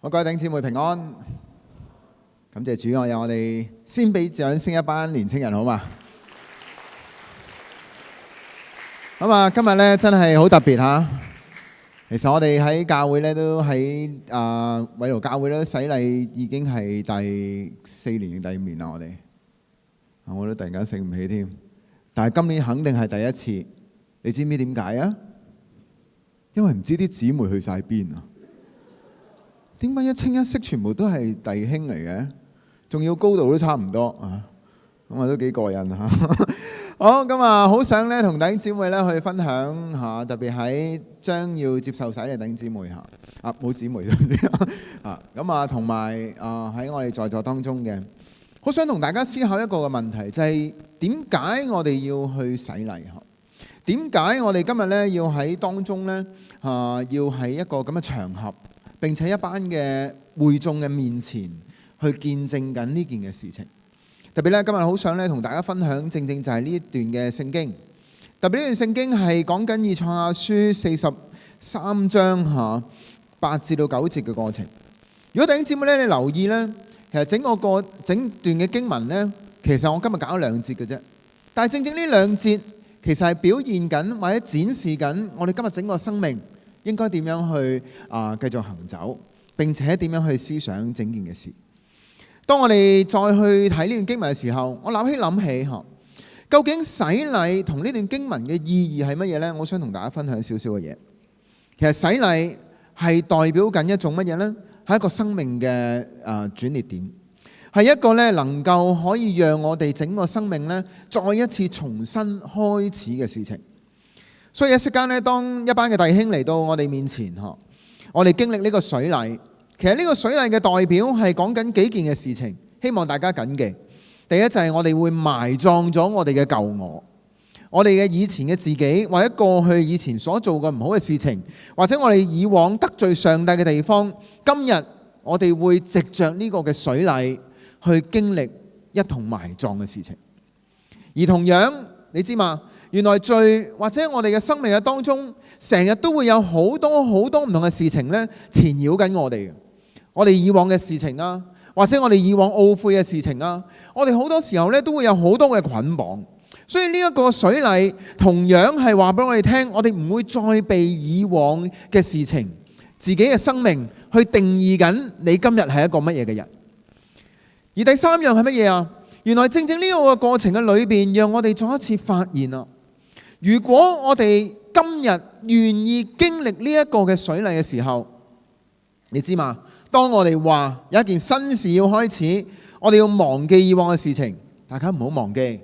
各位弟兄姊妹平安，感謝主，我哋先俾掌聲一班年青人好嘛？咁啊，今日咧真係好特別嚇。其實我哋喺教會咧都喺偉勞教會咧洗禮已經係第4年定第5年啦，我都突然間醒唔起添。但係今年肯定係第一次，你知唔知點解啊？因為唔知啲姊妹去晒邊啊！點解一清一色全部都係弟兄嚟嘅？仲要高度都差唔多啊！咁啊都幾過癮嚇。好，咁啊好想咧同弟兄姊妹咧去分享嚇，特別喺將要接受洗禮弟兄姊妹嚇冇姊妹咁啊，同埋喺我哋在座當中嘅，好想同大家思考一個嘅問題，就係點解我哋要去洗禮嚇？點解我哋今日咧要喺當中咧要喺一個咁嘅場合？並且一班嘅會眾嘅面前去見證緊呢件嘅事情，特別咧今日好想咧同大家分享，正正就係呢一段嘅聖經。特別呢段聖經係講緊以賽亞書43章8至到9節嘅過程。如果弟兄姊妹咧你留意咧，其實整段嘅經文咧，其實我今日搞咗2節嘅啫。但係正正呢2節其實係表現緊或者展示緊我哋今日整個生命應該點樣去繼續行走，並且點樣去思想整件嘅事。當我哋再去睇呢段經文嘅時候，我諗起究竟洗禮同呢段經文嘅意義係乜嘢呢？我想同大家分享少少嘅嘢。其實洗禮係代表緊一種乜嘢呢？係一個生命嘅轉捩點，係一個呢能夠可以讓我哋整個生命呢再一次重新開始嘅事情。所以一息間咧，當一班嘅弟兄嚟到我哋面前，我哋經歷呢個水禮。其實呢個水禮嘅代表係講緊幾件嘅事情，希望大家緊記。第一就係我哋會埋葬咗我哋嘅舊我，我哋嘅以前嘅自己，或者過去以前所做嘅唔好嘅事情，或者我哋以往得罪上帝嘅地方，今日我哋會藉着呢個嘅水禮去經歷一同埋葬嘅事情。而同樣你知嘛？原來罪或者我哋嘅生命嘅當中，成日都會有好多唔同嘅事情咧纏繞緊我哋。我哋以往嘅事情啊，或者我哋以往懊悔嘅事情啊，我哋好多時候咧都會有好多嘅捆綁。所以呢一個水禮同樣係話俾我哋聽，我哋唔會再被以往嘅事情、自己嘅生命去定義緊你今日係一個乜嘢嘅人。而第三樣係乜嘢啊？原來正正呢個過程嘅裏邊，讓我哋再一次發現啊！如果我哋今日願意經歷呢一個嘅水禮嘅時候，你知嘛？當我哋話有一件新事要開始，我哋要忘記以往嘅事情。大家唔好忘記，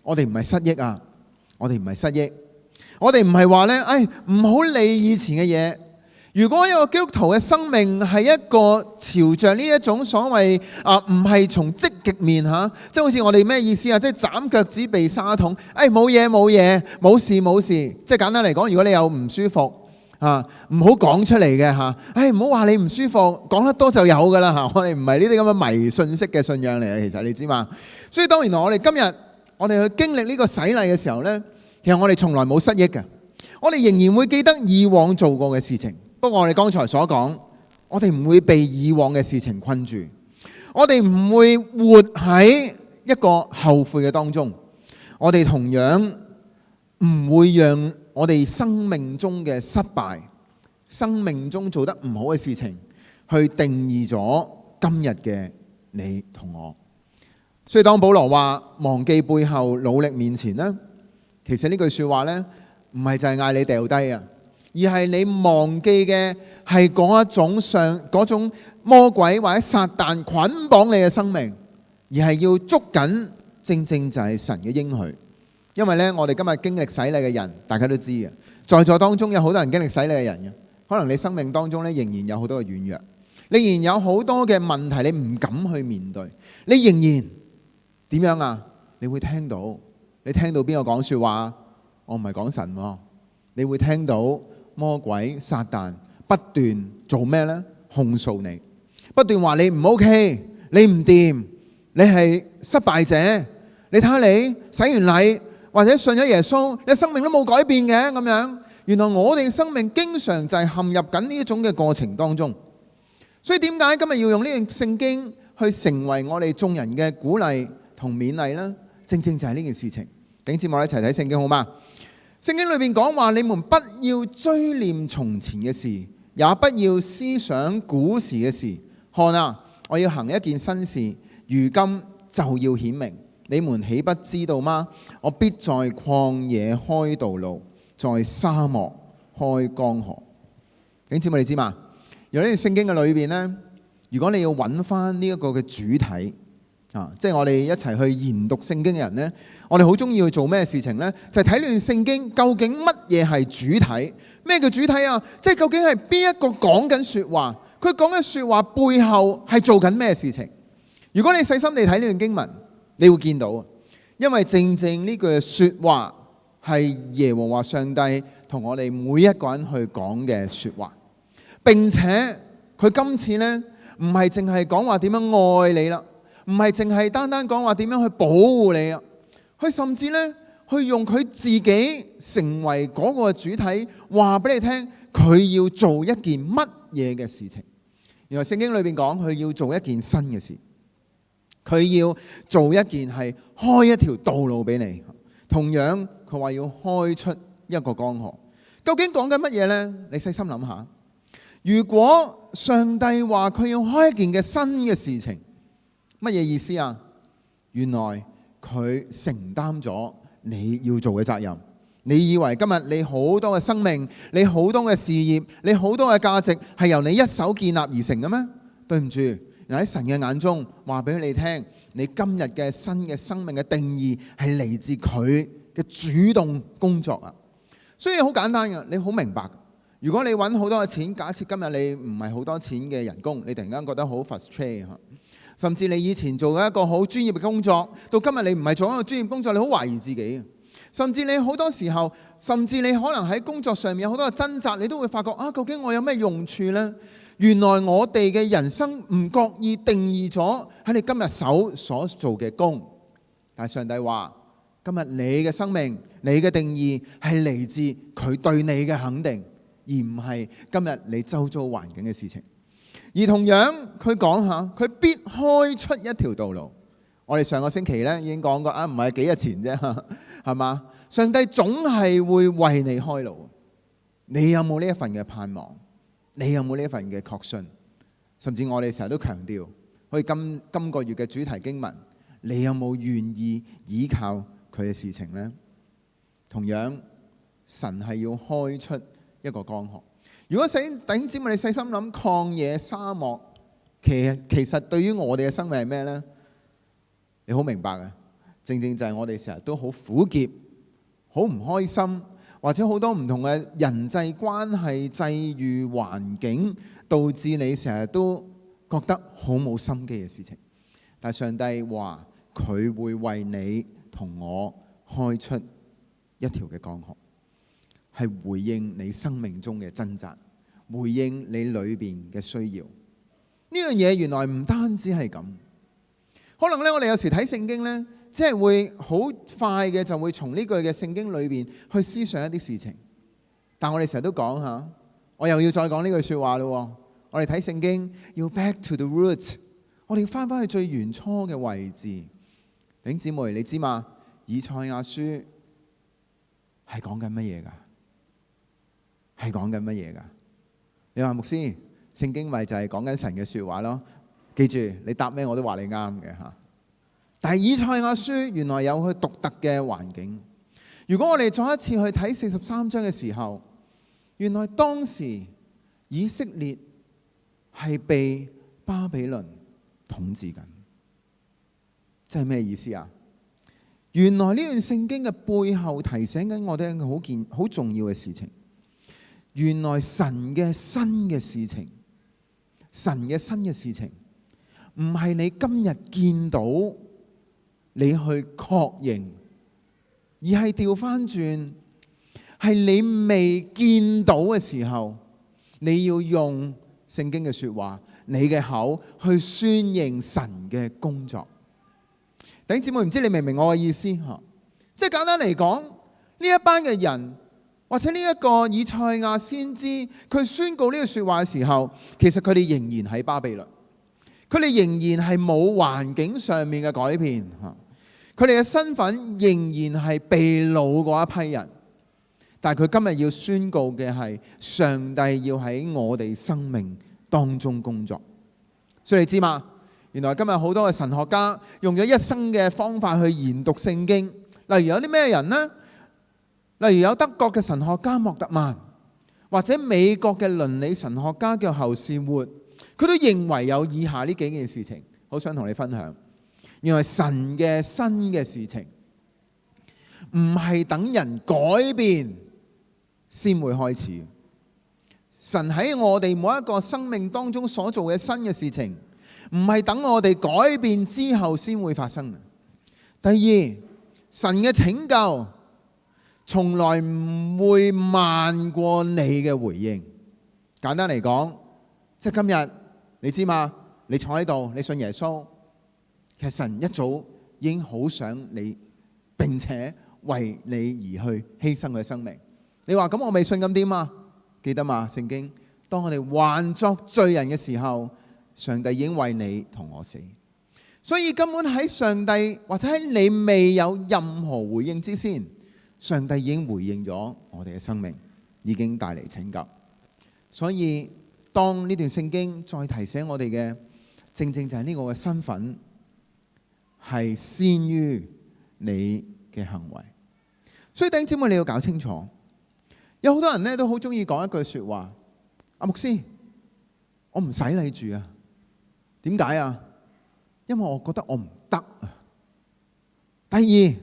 我哋唔係失憶啊！我哋唔係失憶，我哋唔係話呢，唔好理以前嘅嘢。如果一個基督徒嘅生命係一個朝着呢一種所謂唔係從積極面即係好似我哋咩意思啊？即係斬腳趾避沙桶，冇嘢，冇事，即係簡單嚟講，如果你有唔舒服唔好講出嚟嘅唔好話你唔舒服，講得多就有噶啦我哋唔係呢啲咁嘅迷信式嘅信仰嚟嘅，其實你知嘛？所以當原來我哋今日我哋去經歷呢個洗禮嘅時候呢，其實我哋從來冇失憶嘅，我哋仍然會記得以往做過嘅事情。不過我哋剛才所講，我哋唔會被以往嘅事情困住，我哋唔會活喺一個後悔嘅當中，我哋同樣唔會讓我哋生命中嘅失敗、生命中做得唔好嘅事情去定義咗今日嘅你同我。所以當保羅話忘記背後，努力面前呢，其實呢句說話呢，唔係就係嗌你掉低啊，而係你忘記嘅係嗰種魔鬼或者撒旦捆綁你嘅生命，而係要捉緊正正就係神嘅應許。因為呢，我哋今日經歷洗禮嘅人，大家都知嘅，在座當中有好多人經歷洗禮嘅人嘅，可能你生命當中呢，仍然有好多嘅軟弱，你仍然有好多嘅問題，你唔敢去面對，你仍然點樣啊？你會聽到邊個講說話？我唔係講神喎，你會聽到魔鬼撒旦不斷做咩呢？控訴你，不斷話你唔 OK， 你唔掂，你係失敗者。你睇下你洗完禮或者信咗耶穌，你生命都冇改變嘅咁樣。原來我哋生命經常就係陷入緊呢一種嘅過程當中。所以點解今日要用呢段聖經去成為我哋眾人嘅鼓勵同勉勵呢？正正就係呢件事情。弟兄姊妹一齊睇聖經好嗎？聖經裏面講話，你們不要追念從前嘅事，也不要思想古時嘅事。看啊，我要行一件新事，如今就要顯明，你們豈不知道嗎？我必在曠野開道路，在沙漠開江河。弟兄姊妹你知嘛？由呢段聖經嘅裏邊呢，如果你要揾翻呢一個嘅主體即係我哋一齊去研讀聖經嘅人呢，我哋好中意去做咩事情呢？就係睇呢段聖經究竟乜嘢係主體？咩叫主體啊？即係究竟係邊一個講緊說話？佢講緊說話背後係做緊咩事情？如果你細心地睇呢段經文，你會見到，因為正正呢句說話係耶和華上帝同我哋每一個人去講嘅說話，並且佢今次呢，唔係淨係講話點樣愛你啦，唔係淨係單單講話點樣去保護你啊，佢甚至呢，去用佢自己成為嗰個主體，話俾你聽佢要做一件乜嘢嘅事情。原來聖經裏邊講佢要做一件新嘅事，佢要做一件係開一條道路俾你。同樣佢話要開出一個江河。究竟講緊乜嘢呢？你細心諗下，如果上帝話佢要開一件嘅新嘅事情，乜嘢意思啊？原來佢承擔咗你要做嘅責任。你以為今日你好多嘅生命，你好多嘅事業，你好多嘅價值係由你一手建立而成嘅咩？對唔住，喺神嘅眼中話俾你聽，你今日嘅新嘅生命嘅定義係嚟自佢嘅主動工作啊！所以好簡單嘅，你好明白。如果你揾好多嘅錢，假設今日你唔係好多錢嘅人工，你突然間覺得好 frustrate，甚至你以前做一個好專業嘅工作，到今日你唔係做一個專業工作，你好懷疑自己。甚至你好多時候，甚至你可能喺工作上面有好多嘅掙扎，你都會發覺啊，究竟我有咩用處呢？原來我哋嘅人生唔覺意定義咗喺你今日手所做嘅工，但係上帝話今日你嘅生命，你嘅定義係嚟自佢對你嘅肯定，而唔係今日你周遭環境嘅事情。而同樣佢講下，佢必開出一條道路。我哋上個星期咧已經講過啊，唔係幾日前啫，係嘛？上帝總係會為你開路。你有冇呢一份嘅盼望？你有冇呢一份嘅確信？甚至我哋成日都強調，好似今個月嘅主題經文，你有冇願意依靠佢嘅事情呢？同樣，神係要開出一個江河。如果弟兄姊妹你細心諗，曠野沙漠，其實對於我哋嘅生命係咩呢？你好明白嘅，正正就係我哋成日都好苦澀、好唔開心，或者好多唔同嘅人際關係、際遇、環境，導致你成日都覺得好冇心機嘅事情。但係上帝話佢會為你同我開出一條嘅江河，係回應你生命中嘅掙扎，回應你裏邊嘅需要。呢樣嘢原來唔單止係咁。可能咧，我哋有時睇聖經咧，即係會好快嘅就會從呢句嘅聖經裏邊去思想一啲事情。但我哋成日都講下，我又要再講呢句説話咯。我哋睇聖經要 back to the roots， 我哋要翻返去最原初嘅位置。弟兄姊妹，你知嘛？以賽亞書係講緊乜嘢㗎？係講緊乜嘢㗎？你話牧師，聖經咪就係講緊神嘅説話咯？記住，你答咩我都話你啱嘅嚇。但係以賽亞書原來有佢獨特嘅環境。如果我哋再一次去睇43章嘅時候，原來當時以色列係被巴比倫統治緊。即係咩意思啊？原來呢段聖經嘅背後提醒緊我哋一個好重要嘅事情。原來神嘅新嘅事情，神嘅新嘅事情，唔係你今日見到你去確認，而係調翻轉，係你未見到嘅時候，你要用聖經嘅說話，你嘅口去宣認神嘅工作。弟兄姊妹，唔知你明唔明我嘅意思？即係簡單嚟講，呢一班嘅人，或者呢一個以賽亞先知，佢宣告呢個説話嘅時候，其實佢哋仍然喺巴比倫，佢哋仍然係冇環境上面嘅改變，佢哋嘅身份仍然係被擄嗰一批人。但係佢今日要宣告嘅係，上帝要喺我哋生命當中工作。所以你知嘛？原來今日好多嘅神學家用咗一生嘅方法去研讀聖經。例如有啲咩人呢？例如有德國嘅神學家莫特曼，或者美國嘅倫理神學家叫侯士活，佢都認為有以下呢幾件事情，好想同你分享。原來神嘅新嘅事情唔係等人改變先會開始。神喺我哋每一個生命當中所做嘅新嘅事情，唔係等我哋改變之後先會發生。第二，神嘅拯救從來唔會慢過你嘅回應。簡單嚟講，即係今日你知嘛？你坐喺度，你信耶穌，其實神一早已經好想你，並且為你而去犧牲佢嘅生命。你話咁我未信咁點啊？記得嘛？聖經當我哋還作罪人嘅時候，上帝已經為你同我死。所以根本喺上帝或者喺你未有任何回應之前，上帝已經回應咗我哋嘅生命，已經帶嚟拯救。所以當呢段聖經再提醒我哋嘅，正正就係呢個嘅身份係先於你嘅行為。所以弟兄姊妹，你要搞清楚，有好多人咧都好中意講一句說話：阿牧師，我唔使你住啊。點解啊？因為我覺得我唔得啊。第二，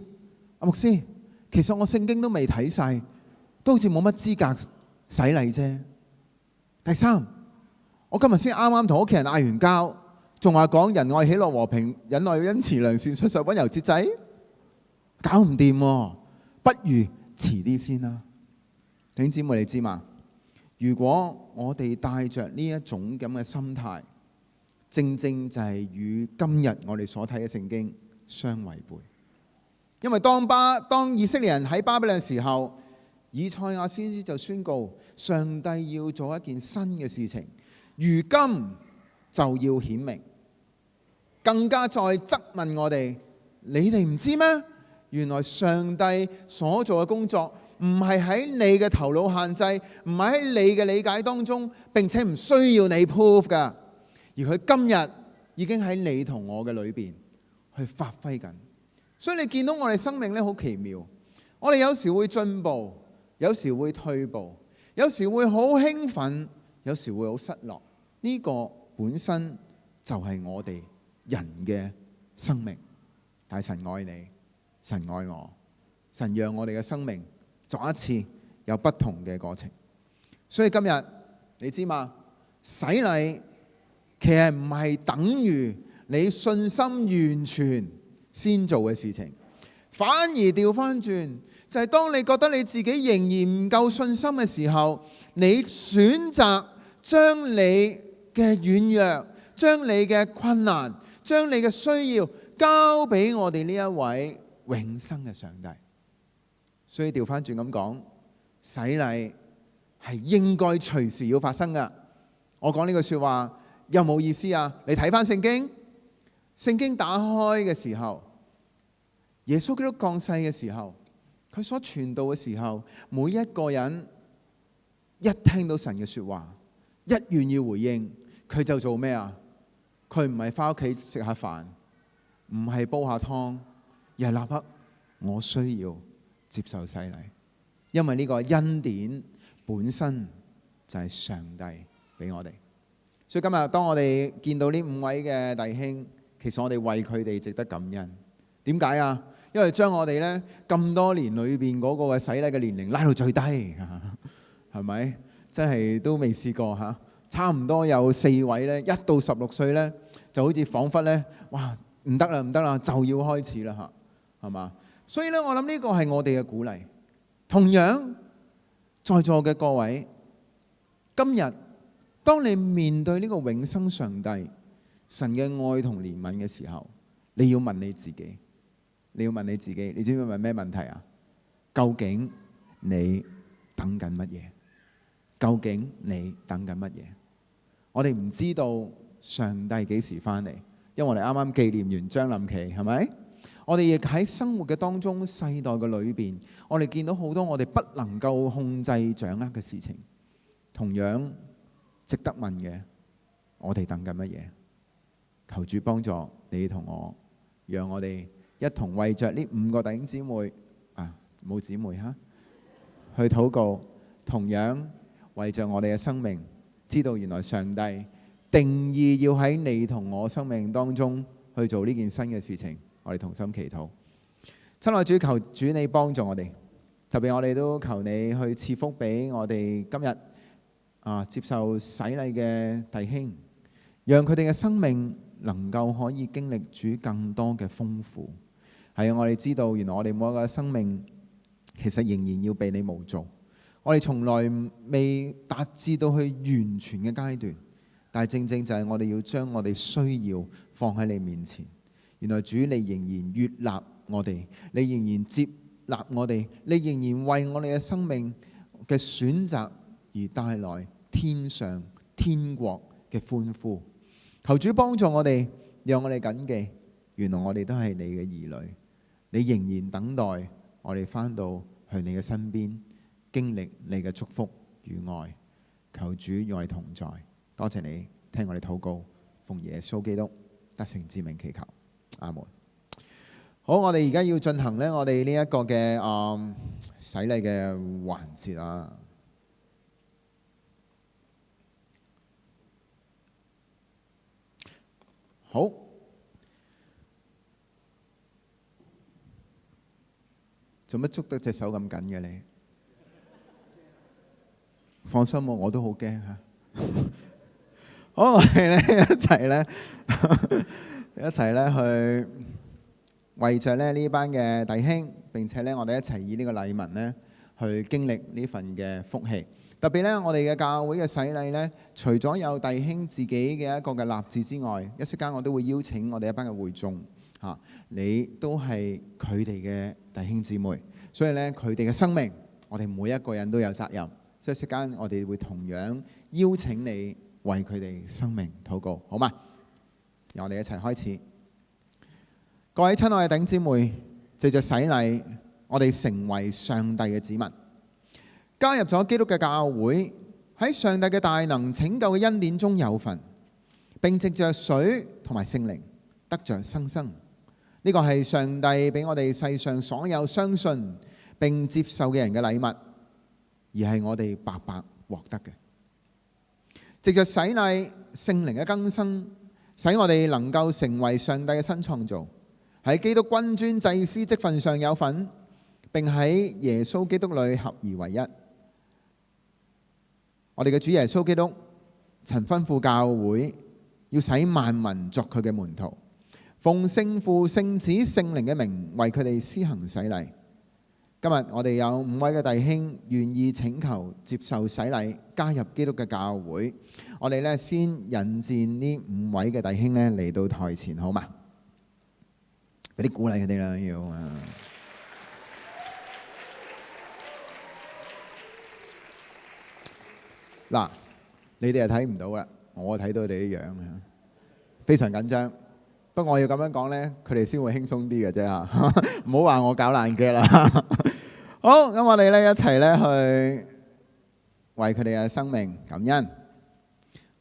阿牧師，其實我聖經都未睇晒，都好似冇乜資格洗禮啫。第三，我今日先啱啱同屋企人嗌完交，仲話講仁愛、喜樂、和平、忍耐、恩慈、良善、信實、溫柔、節制，搞唔掂喎，不如遲啲先啦。弟兄姊妹，你知嘛？如果我哋帶着呢一種咁嘅心態，正正就係與今日我哋所睇嘅聖經相違背。因為當以色列人喺巴比倫嘅時候，以賽亞先知就宣告上帝要做一件新嘅事情，如今就要顯明。更加再質問我哋：你哋唔知咩？原來上帝所做嘅工作唔係喺你嘅頭腦限制，唔係喺你嘅理解當中，並且唔需要你 prove 㗎。而佢今日已經喺你同我嘅裏邊去發揮緊。所以你見到我哋生命咧好奇妙，我哋有時會進步，有時會退步，有時會好興奮，有時會好失落。呢個本身就係我哋人嘅生命。但係神愛你，神愛我，神讓我哋嘅生命作一次有不同嘅過程。所以今日你知嘛？洗禮其實唔係等於你信心完全先做嘅事情，反而調翻轉，就係當你覺得你自己仍然唔夠信心嘅時候，你選擇將你嘅軟弱、將你嘅困難、將你嘅需要交俾我哋呢一位永生嘅上帝。所以調翻轉咁講，洗禮係應該隨時要發生㗎。我講呢句說話有冇意思啊？你睇翻聖經，聖經打開嘅時候，耶穌基督降世嘅時候，佢所傳道嘅時候，每一個人一聽到神嘅說話，一願意回應，佢就做咩啊？佢唔係翻屋企食下飯，唔係煲下湯，而係立刻我需要接受洗禮，因為呢個恩典本身就係上帝俾我哋。所以今日當我哋見到呢五位嘅弟兄，其實我哋為佢哋值得感恩。點解啊？因為將我哋呢咁多年裏邊嗰個嘅洗禮嘅年齡拉到最低，係咪？真係都未試過嚇。差唔多有4位呢，1到16歲呢，就好似彷彿呢：「哇，唔得啦，唔得啦，就要開始啦嚇，係嘛？」所以呢，我諗呢個係我哋嘅鼓勵。同樣，在座嘅各位，今日當你面對呢個永生上帝、神嘅愛同憐憫嘅時候，你要問你自己，你知唔知問咩問題啊？究竟你等緊乜嘢？究竟你等緊乜嘢？我哋唔知道上帝幾時返嚟，因為我哋啱啱紀念完將臨期，係咪？我哋亦喺生活嘅當中，世代嘅裏邊，我哋見到好多我哋不能夠控制掌握嘅事情。同樣值得問嘅，我哋等緊乜嘢？求主幫助你同我，讓我哋一同為着呢5個弟兄姊妹冇姊妹去禱告，同樣為着我哋嘅生命，知道原來上帝定義要喺你同我生命當中去做呢件新嘅事情。我哋同心祈禱，親愛主，求主你幫助我哋，特別我哋都求你去賜福俾我哋今日接受洗禮嘅弟兄，讓佢哋嘅生命能夠可以經歷主更多嘅豐富。係啊，我哋知道原來我哋每一個生命其實仍然要被你模造，我哋從來未達至到去完全嘅階段，但係正正就係我哋要將我哋需要放喺你面前。原來主你仍然悅納我哋，你仍然接納我哋，你仍然為我哋嘅生命嘅選擇而帶來天上天國嘅歡呼。求主幫助我哋，讓我哋謹記，原來我哋都係你嘅兒女，你仍然等待我哋返到去你嘅身邊，經歷你嘅祝福與愛。求主與我哋同在，多謝你聽我哋禱告，奉耶穌基督得勝之名祈求。阿門。好，我哋而家要進行我哋呢一個嘅洗禮嘅環節啊。好，做乜捉得隻手咁緊嘅你？放心喎，我都好驚嚇。好，我哋一齊去為着呢班嘅弟兄，並且我哋一齊以呢個禮文去經歷呢份嘅福氣。特別我哋嘅教會嘅洗禮除咗有弟兄自己嘅一個嘅立志之外，一息間我都會邀請我哋一班嘅會眾你都係佢哋嘅弟兄姊妹，所以佢哋嘅生命，我哋每一個人都有責任。所以一息間我哋會同樣邀請你為佢哋生命禱告，好嗎？由我哋一齊開始。各位親愛嘅弟兄姊妹，藉着洗禮，我哋成為上帝嘅子民，加入咗基督嘅教會，喺上帝嘅大能拯救嘅恩典中有份，並藉着水同埋聖靈得着新生。呢個係上帝俾我哋世上所有相信並接受嘅人嘅禮物，而係我哋白白獲得嘅。藉着洗禮，聖靈嘅更新，使我哋能夠成為上帝嘅新創造，喺基督君尊祭司職分上有份，並喺耶穌基督裏合而為一。我哋嘅主耶穌基督曾吩咐教會要使萬民作佢嘅門徒，奉聖父、聖子、聖靈嘅名為佢哋施行洗禮。今日我哋有5位嘅弟兄願意請求接受洗禮，加入基督嘅教會。我哋先引薦呢5位嘅弟兄嚟到台前，好嘛？俾啲鼓勵佢哋啦，要嗱，你哋係睇唔到嘅，我睇到佢哋啲樣啊，非常緊張。不過我要咁樣講佢哋先會輕鬆啲嘅啫嚇，唔好話我搞爛嘅啦。好，咁我哋一齊去為佢哋嘅生命感恩。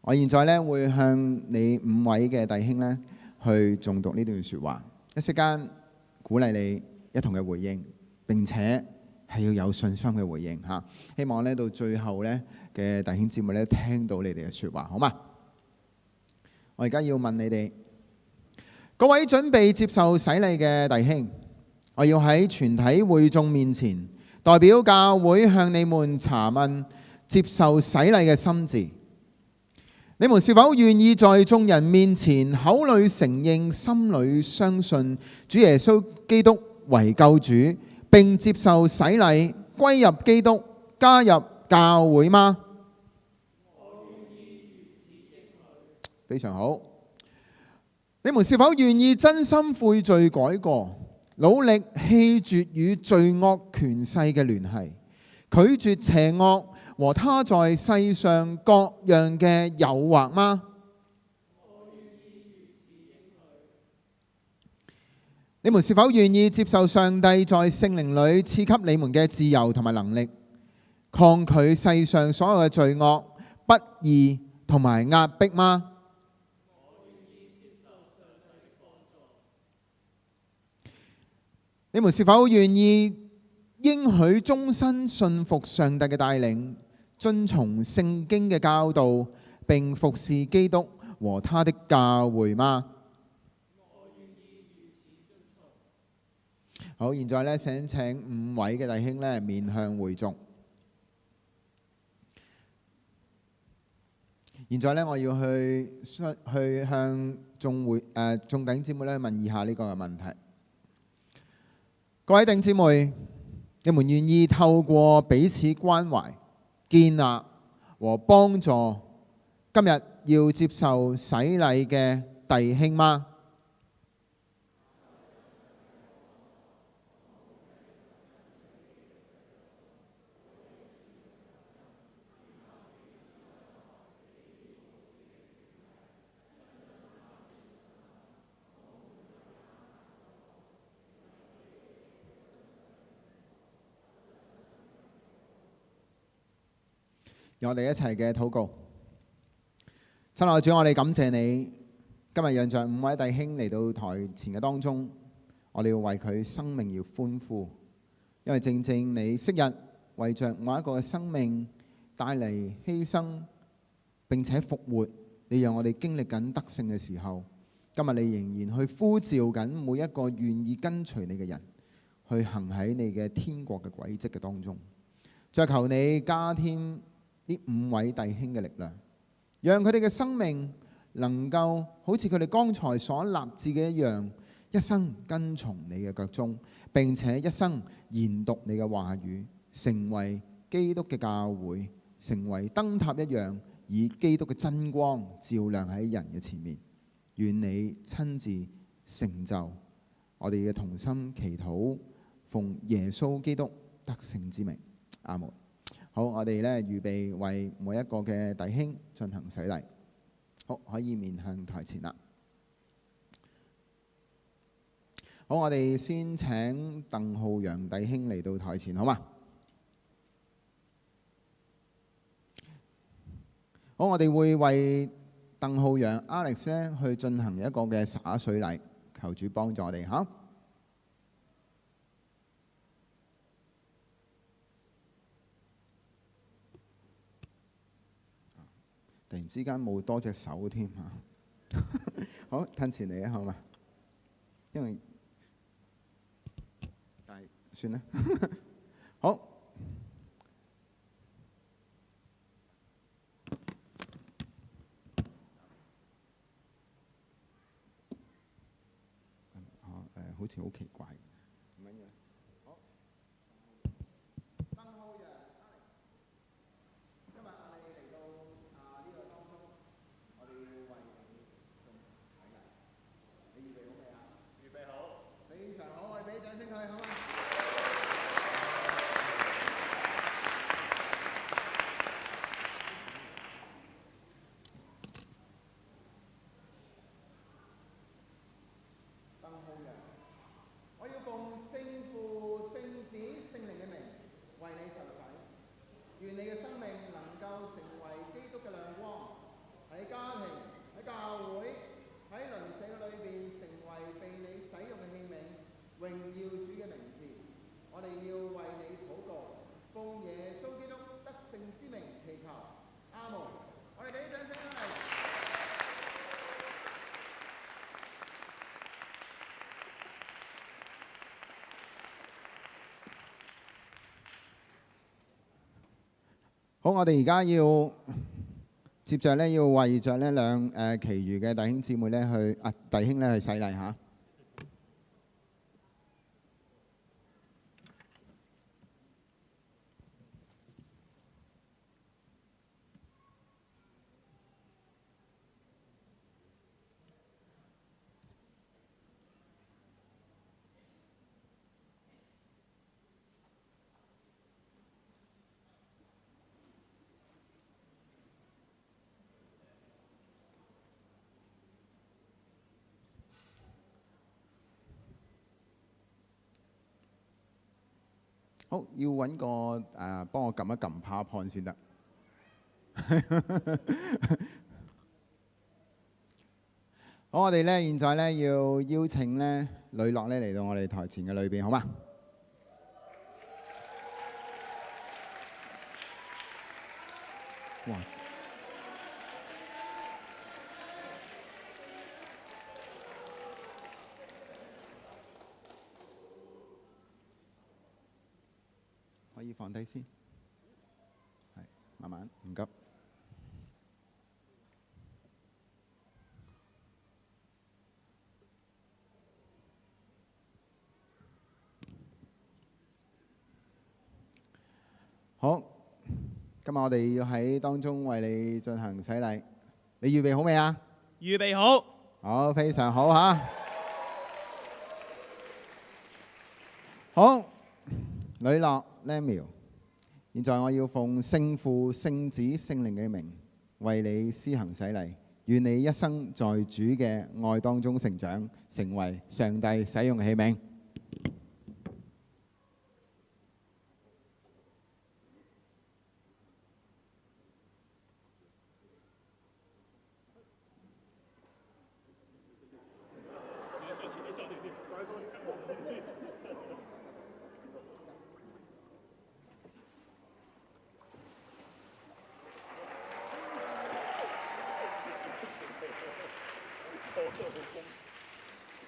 我現在會向你5位嘅弟兄去誦讀呢段説話，一息間鼓勵你一同嘅回應，並且係要有信心嘅回應嚇。希望到最後嘅弟兄姊妹聽到你哋嘅説話，好嗎？我而家要問你哋，各位準備接受洗禮嘅弟兄，我要喺全體會眾面前，代表教會向你們查問接受洗禮嘅心志。你們是否願意在眾人面前口裏承認，心裏相信主耶穌基督為救主，並接受洗禮歸入基督，加入教會嗎？非常好。你們是否願意真心悔罪改過，努力棄絕與罪惡權勢嘅聯繫，拒絕邪惡和他在世上各樣嘅誘惑嗎？你們是否願意接受上帝在聖靈裏賜給你們嘅自由同埋能力，抗拒世上所有嘅罪惡、不義同埋壓迫嗎？你們是否願意應許終身信服上帝嘅帶領，遵從聖經嘅教導，並服侍基督和他的教會嗎？好，現在想請5位嘅弟兄面向會眾。現在我要去向眾弟兄姊妹問以下呢個問題。各位弟兄姊妹，你們願意透過彼此關懷、建立和幫助今日要接受洗禮嘅弟兄嗎？讓我哋一齊嘅禱告。親愛的主，我哋感謝你，今日讓着5位弟兄嚟到台前嘅當中，我哋要為佢生命要歡呼，因為正正你昔日為着某一個嘅生命帶嚟犧牲，並且復活，你讓我哋經歷緊得勝嘅時候，今日你仍然去呼召緊每一個願意跟隨你嘅人，去行喺你嘅天國嘅軌跡嘅當中。再求你加添呢5位弟兄嘅力量，讓佢哋嘅生命能夠好似佢哋剛才所立志嘅一樣，一生跟從你嘅腳蹤，並且一生研讀你嘅話語，成為基督嘅教會，成為燈塔一樣，以基督嘅真光照亮喺人嘅前面。願你親自成就我哋嘅同心祈禱，奉耶穌基督得勝之名，阿門。好，我哋預備為每一個嘅弟兄進行洗禮。好，可以面向台前啦。好，我哋先請鄧浩陽弟兄嚟到台前，好嗎？好，我哋會為鄧浩陽 Alex 去進行一個嘅灑水禮，求主幫助我哋嚇。突然之間冇多隻手添嚇，好，褪前嚟啊，好嘛？因為但係算啦，好。好似好奇怪。唔緊要，好。鄧浩陽 Alex， 今日我哋嚟到呢個當中，我哋要為你進行洗禮。你預備好未啊？預備好。非常好，我哋俾掌聲佢，好嗎？鄧浩陽，我要奉聖父、聖子、聖靈嘅名為你受洗，願你嘅生命能夠成為基督嘅亮光，喺家庭、喺教會、喺鄰舍嘅裏邊成為被你使用嘅器皿，榮耀主嘅名字。我哋要為你禱告，奉耶穌基督得勝之名祈求，阿門。我哋俾啲掌聲出嚟。好，我哋而家要接着要為着其餘嘅弟兄姊妹弟兄去洗禮嚇。好，要揾個幫我撳一撳 PowerPoint 先得。好，我哋咧現在咧要邀請咧呂樂咧嚟到我哋台前嘅裏邊，好嗎？哇！可以放低先，係慢慢，唔急。好，今日我哋要喺當中為你進行洗禮，你預備好未啊？預備好。好，非常好嚇。好，呂樂 Lemuel， 現在我要奉聖父、聖子、聖靈嘅名，為你施行洗禮，願你一生在主嘅愛當中成長，成為上帝使用嘅器皿。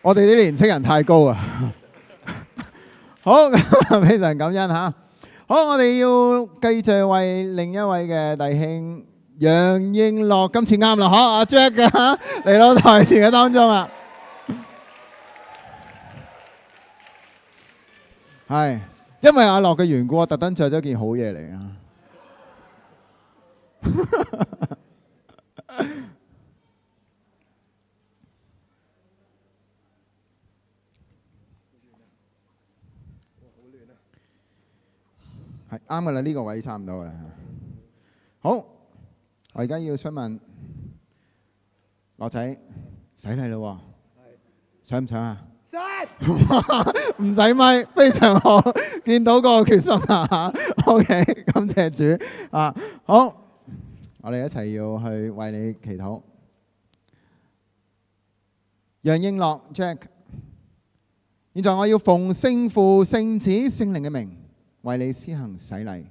我哋啲年青人太高啊！好，非常感恩嚇。好，我哋要繼續為另一位嘅弟兄楊應樂，今次啱啦，嚇阿 Jack 嘅嚇嚟到台前嘅當中啊。係，因為阿樂嘅緣故，我特登著咗件好嘢嚟啊。係啱噶啦，呢個位差唔多啦。好，我而家要詢問樂仔洗禮咯，想唔想啊？想，唔使咪，非常好，見到個決心啊 ！OK， 感謝主啊！好，我哋一齊要去為你祈禱。楊應樂 Jack， 現在我要奉聖父、聖子、聖靈嘅名，為你施行洗禮，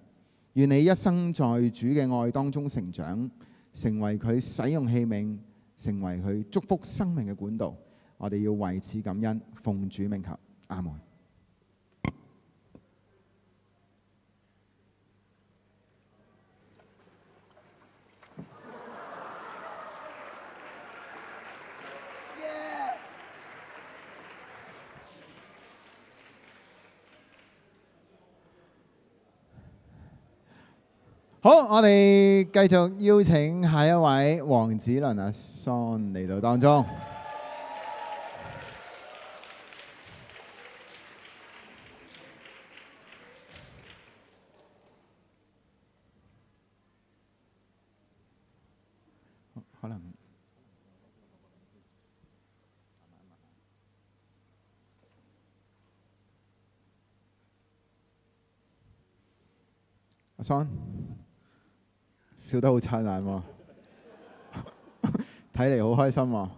願你一生在主嘅愛當中成長，成為佢使用器皿，成為佢祝福生命嘅管道。我哋要為此感恩，奉主名求，阿門。好，我哋繼續邀請下一位黃子倫阿 Son 嚟到當中。可能阿 Son。笑得好燦爛喎，睇嚟好開心喎，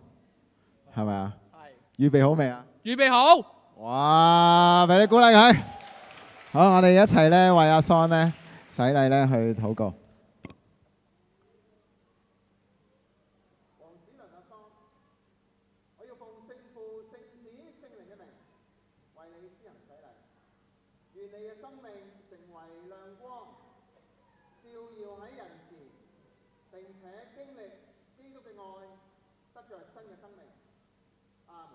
係咪啊？係。預備好未啊？預備好。哇！俾你鼓勵佢。好，我哋一齊咧為阿 Son 咧洗禮咧去禱告。黃子倫阿 Son， 我要奉聖父、聖子、聖靈嘅名，為你施行洗禮，願你嘅生命成為亮光，照耀喺人前，並且經歷基督嘅愛，得着新嘅生命。阿門。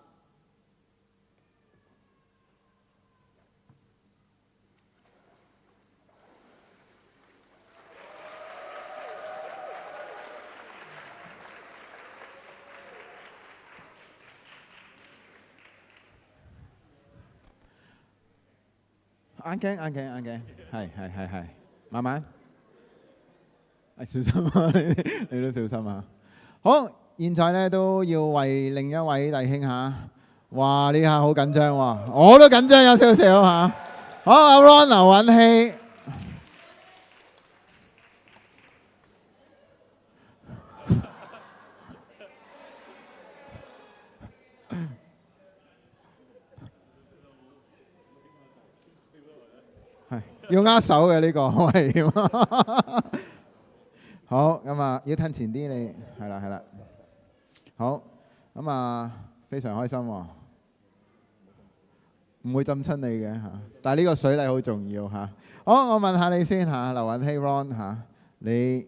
眼鏡，係，慢慢。小心啊！你都小心啊！好，現在咧都要為另一位弟兄嚇，哇！呢下好緊張喎，我都緊張有少少嚇。好，阿 Ron 劉允熙。係要握手嘅呢個好危險。好咁啊，要褪前啲你係啦係啦。好咁啊，非常開心喎，唔會浸親你嘅嚇，但係呢個水禮好重要嚇。好，我問下你先嚇，劉允熙 Ron 嚇，你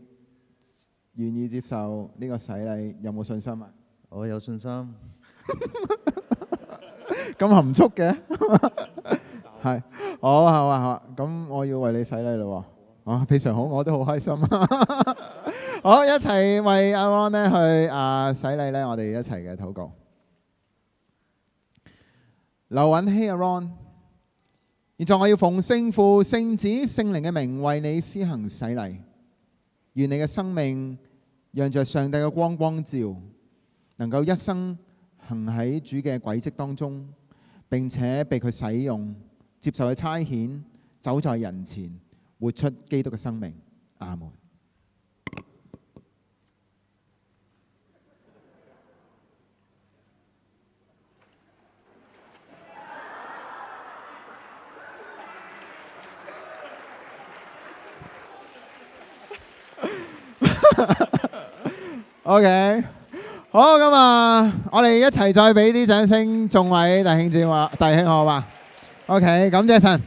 願意接受呢個洗禮，有冇信心啊？我有信心。咁含蓄嘅，係好啊好啊好啊，咁我要為你洗禮咯喎，啊非常好，我都好開心。好，一齊為阿 Ron 咧去洗禮咧，我哋一齊嘅禱告。劉允熙阿 Ron，現在我要奉聖父、聖子、聖靈嘅名為你施行洗禮，願你嘅生命讓着上帝嘅光光照，能夠一生行喺主嘅軌跡當中，並且被佢使用，接受佢差遣，走在人前，活出基督嘅生命。阿門。OK， 好咁啊！我哋一齊再俾啲掌聲，眾位弟兄姊妹、弟兄好嘛？OK， 感謝神。